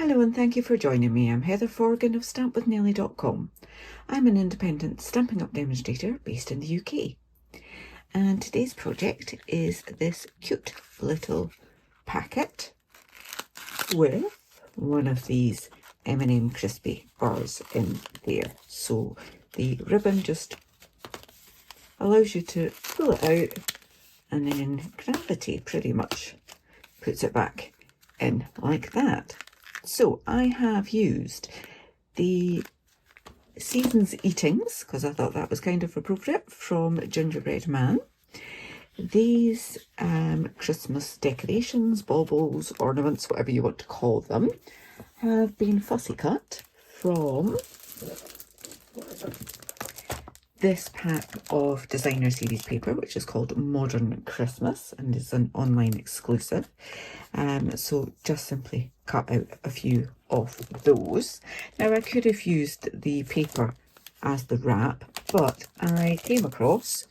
Hello and thank you for joining me. I'm Heather Forgan of stampwithnellie.com. I'm an independent Stampin' Up demonstrator based in the UK. And today's project is this cute little packet with one of these M&M crispy bars in there. So the ribbon just allows you to pull it out, and then gravity pretty much puts it back in like that. So I have used the Season's Eatings, because I thought that was kind of appropriate, from Gingerbread Man. These Christmas decorations, baubles, ornaments, whatever you want to call them, have been fussy cut from this pack of designer series paper, which is called Modern Christmas and is an online exclusive. So just simply cut out a few of those. Now I could have used the paper as the wrap, but I came across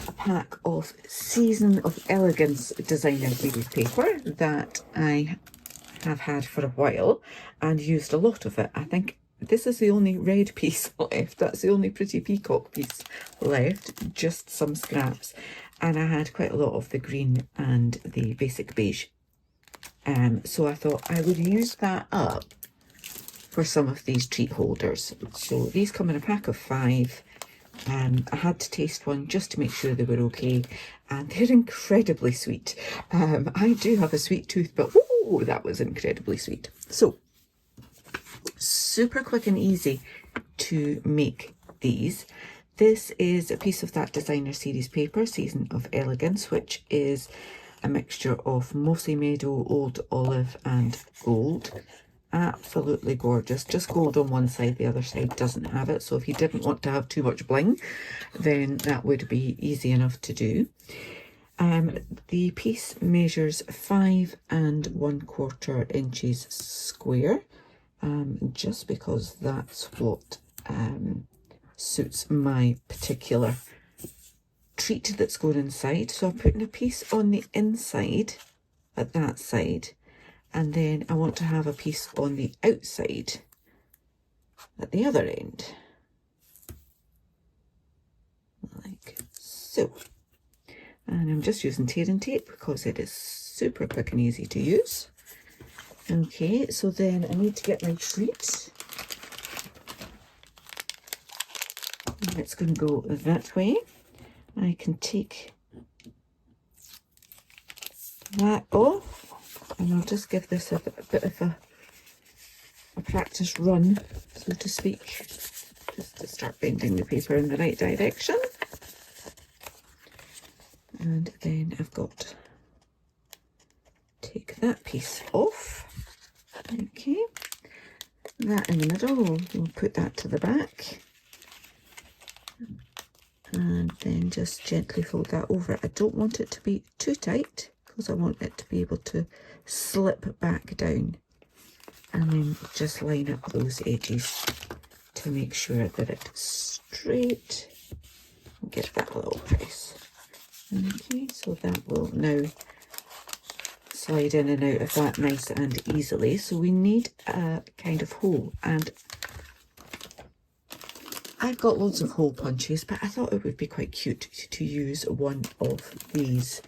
a pack of Season of Elegance designer series paper that I have had for a while and used a lot of it. I think this is the only red piece left. That's the only pretty peacock piece left, just some scraps. And I had quite a lot of the green and the basic beige. So I thought I would use that up for some of these treat holders. So these come in a pack of 5. I had to taste one just to make sure they were okay. And they're incredibly sweet. I do have a sweet tooth, but oh, that was incredibly sweet. So super quick and easy to make these. This is a piece of that designer series paper, Season of Elegance, which is a mixture of mossy meadow, old olive and gold. Absolutely gorgeous. Just gold on one side, the other side doesn't have it. So if you didn't want to have too much bling, then that would be easy enough to do. The piece measures 5 1/4 inches square. Just because that's what suits my particular treat that's going inside. So I'm putting a piece on the inside at that side, and then I want to have a piece on the outside at the other end, like so. And I'm just using tearing tape because it is super quick and easy to use. Okay, so then I need to get my treat. And it's going to go that way. I can take that off, and I'll just give this a bit of a practice run, so to speak, just to start bending the paper in the right direction. And then I've got to take that piece off. Okay, that in the middle, we'll put that to the back, and then just gently fold that over. I don't want it to be too tight because I want it to be able to slip back down, and then just line up those edges to make sure that it's straight. Give that a little press. Okay, so that will now slide in and out of that nice and easily. So we need a kind of hole, and I've got loads of hole punches, but I thought it would be quite cute to use one of these.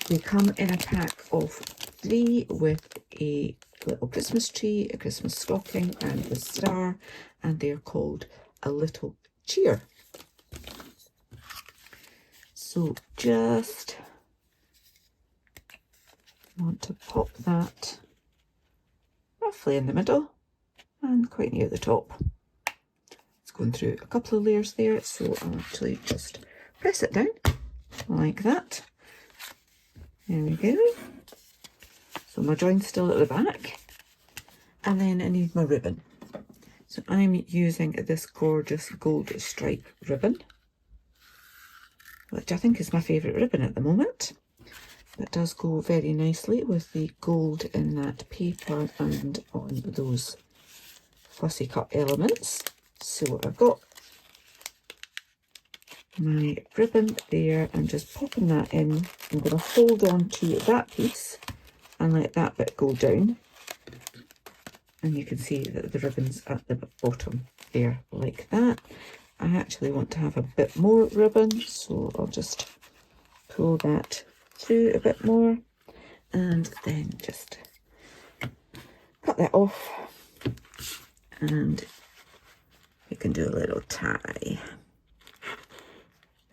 They come in a pack of 3 with a little Christmas tree, a Christmas stocking and a star, and they're called A Little Cheer. So just want to pop that roughly in the middle and quite near the top. It's going through a couple of layers there, so I'll actually just press it down like that. There we go. So my joint's still at the back, and then I need my ribbon. So I'm using this gorgeous gold stripe ribbon, which I think is my favourite ribbon at the moment. It does go very nicely with the gold in that paper and on those fussy cut elements. So I've got my ribbon there. I'm just popping that in. I'm going to hold on to that piece and let that bit go down. And you can see that the ribbon's at the bottom there, like that. I actually want to have a bit more ribbon, so I'll just pull that through a bit more and then just cut that off, and you can do a little tie.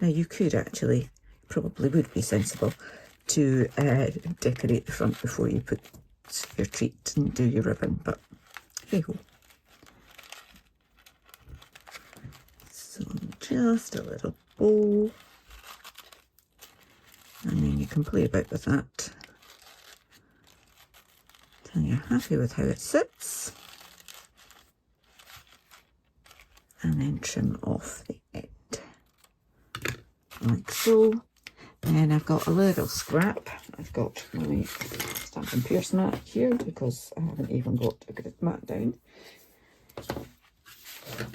Now you could actually, probably would be sensible to decorate the front before you put your treat and do your ribbon, but hey ho. So just a little bow, and then you can play about with that till you're happy with how it sits, and then trim off the end like so. Then I've got a little scrap. I've got my Stampin' Pierce mat here because I haven't even got a good mat down.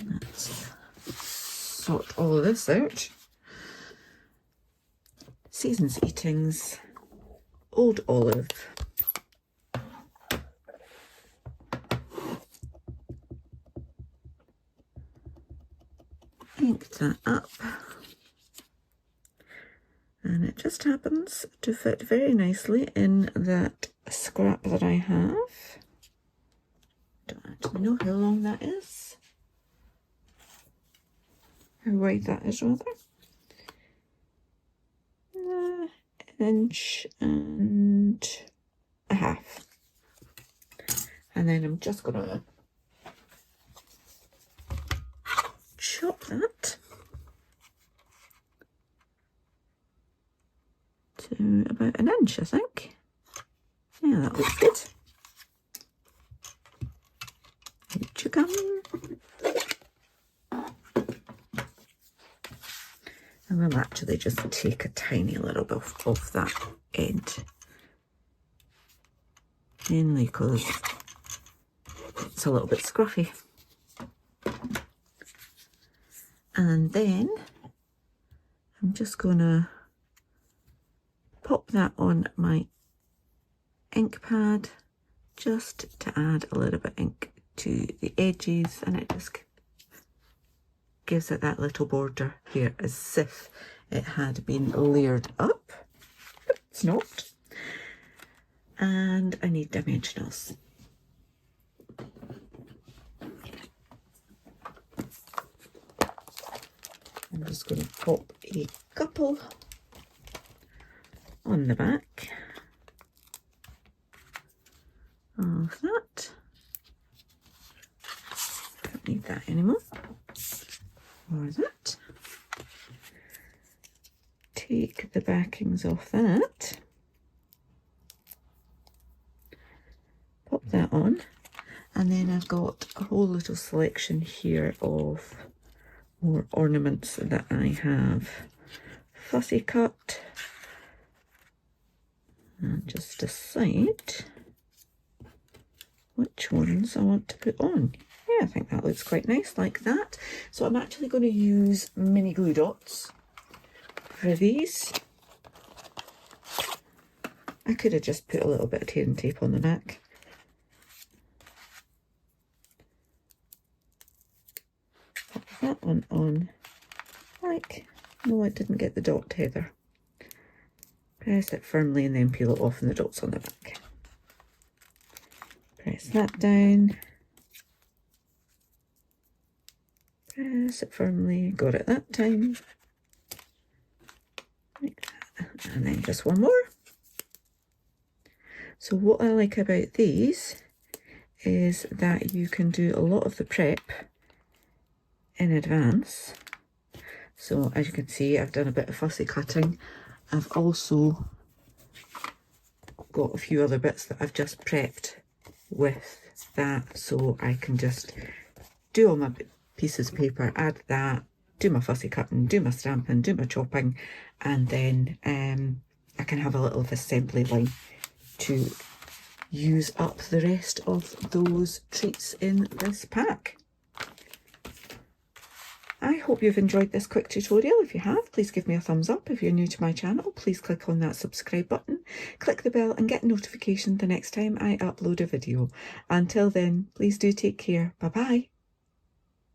Let's sort all of this out. Season's Eatings, Old Olive, ink that up, and it just happens to fit very nicely in that scrap that I have. Don't actually know how long that is, how wide that is rather. Inch and a half. And then I'm just going to chop that to about an inch, I think. Yeah, that looks good. Out you come. And we'll actually just take a tiny little bit off that end, mainly because it's a little bit scruffy. And then I'm just going to pop that on my ink pad just to add a little bit of ink to the edges, and it just gives it that little border here as if it had been layered up. It's not. And I need dimensionals. I'm just going to pop a couple on the back of that. Don't need that anymore. Or that. Take the backings off that. Pop that on. And then I've got a whole little selection here of more ornaments that I have fussy cut. And just decide which ones I want to put on. Yeah, I think that looks quite nice like that. So I'm actually going to use mini glue dots for these. I could have just put a little bit of tear and tape on the back. Pop that one on like, no, I didn't get the dot heather. Press it firmly and then peel it off, and the dot's on the back. Press that down. Press it firmly, got it that time. Like that. And then just one more. So what I like about these is that you can do a lot of the prep in advance. So as you can see, I've done a bit of fussy cutting. I've also got a few other bits that I've just prepped with that, so I can just do all my pieces of paper, add that, do my fussy cutting, do my stamping, do my chopping, and then I can have a little assembly line to use up the rest of those treats in this pack. I hope you've enjoyed this quick tutorial. If you have, please give me a thumbs up. If you're new to my channel, please click on that subscribe button, click the bell and get a notification the next time I upload a video. Until then, please do take care. Bye bye.